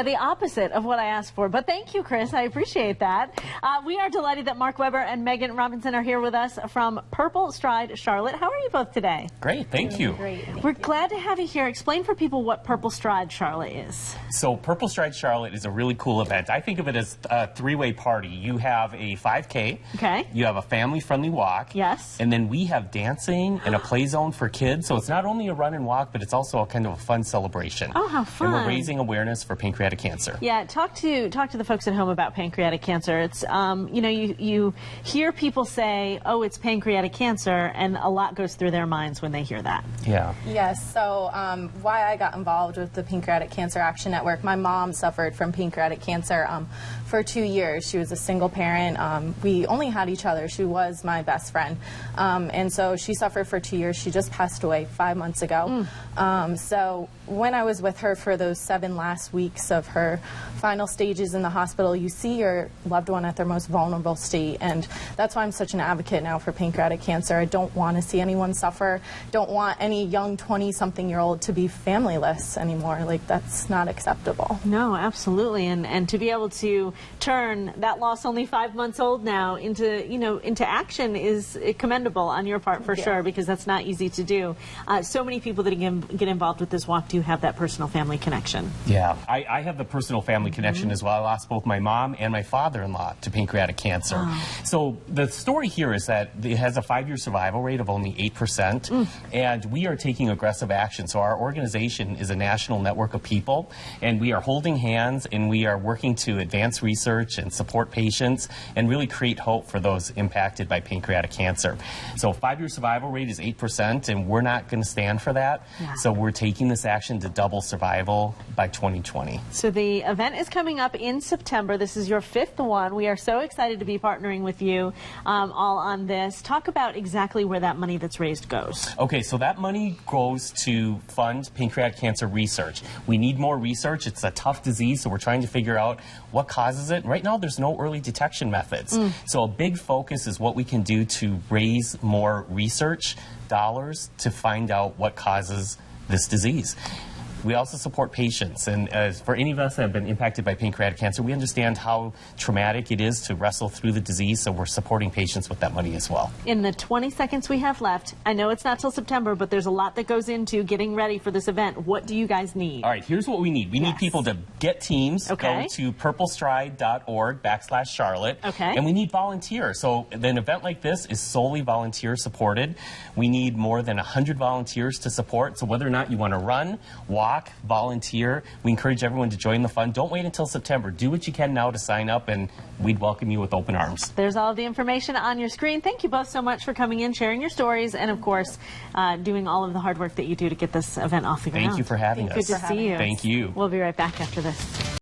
The opposite of what I asked for, but thank you, Chris. I appreciate that. We are delighted that Mark Weber and Megan Robinson are here with us from PurpleStride Charlotte. How are you both today? Great, thank you. Great. We're glad to have you here. Explain for people what PurpleStride Charlotte is. So PurpleStride Charlotte is a really cool event. I think of it as a three-way party. You have a 5K, okay, you have a family-friendly walk, yes, and then we have dancing and a play zone for kids. So it's not only a run and walk, but it's also a kind of a fun celebration. Oh, how fun. And we're raising awareness for pancreatic cancer. Yeah, talk to the folks at home about pancreatic cancer. It's you know, you hear people say, "Oh, it's pancreatic cancer," and a lot goes through their minds when they hear that. Yeah. Yes. So why I got involved with the Pancreatic Cancer Action Network. My mom suffered from pancreatic cancer for 2 years. She was a single parent. We only had each other. She was my best friend, and so she suffered for 2 years. She just passed away 5 months ago. So when I was with her for those 7 last weeks of her final stages in the hospital, you see your loved one at their most vulnerable state, and that's why I'm such an advocate now for pancreatic cancer. I don't want to see anyone suffer. Don't want any young 20-something-year-old to be familyless anymore. Like, that's not acceptable. No, absolutely, and to be able to turn that loss, only 5 months old now, into into action is commendable on your part for sure, because that's not easy to do. So many people that get involved with this walk do have that personal family connection. Yeah, I have the personal family connection as well. I lost both my mom and my father-in-law to pancreatic cancer. So the story here is that it has a 5-year survival rate of only 8%, and we are taking aggressive action. So our organization is a national network of people, and we are holding hands, and we are working to advance research and support patients and really create hope for those impacted by pancreatic cancer. So 5-year survival rate is 8%, and we're not going to stand for that. Yeah. So we're taking this action to double survival by 2020. So the event is coming up in September. This is your 5th one. We are so excited to be partnering with you all on this. Talk about exactly where that money that's raised goes. Okay, so that money goes to fund pancreatic cancer research. We need more research. It's a tough disease, so we're trying to figure out what causes it. Right now, there's no early detection methods. So a big focus is what we can do to raise more research dollars to find out what causes this disease. We also support patients, and for any of us that have been impacted by pancreatic cancer, we understand how traumatic it is to wrestle through the disease, so we're supporting patients with that money as well. In the 20 seconds we have left, I know it's not till September, but there's a lot that goes into getting ready for this event. What do you guys need? All right, here's what we need. We need people to get teams, go to purplestride.org/Charlotte, and we need volunteers. So an event like this is solely volunteer supported. We need more than 100 volunteers to support, so whether or not you want to run, walk, volunteer, we encourage everyone to join the fund. Don't wait until September. Do what you can now to sign up, and we'd welcome you with open arms. There's all of the information on your screen. Thank you both so much for coming in, sharing your stories, and of course, doing all of the hard work that you do to get this event off the ground. Thank you for having us. Good to see you. Thank you. We'll be right back after this.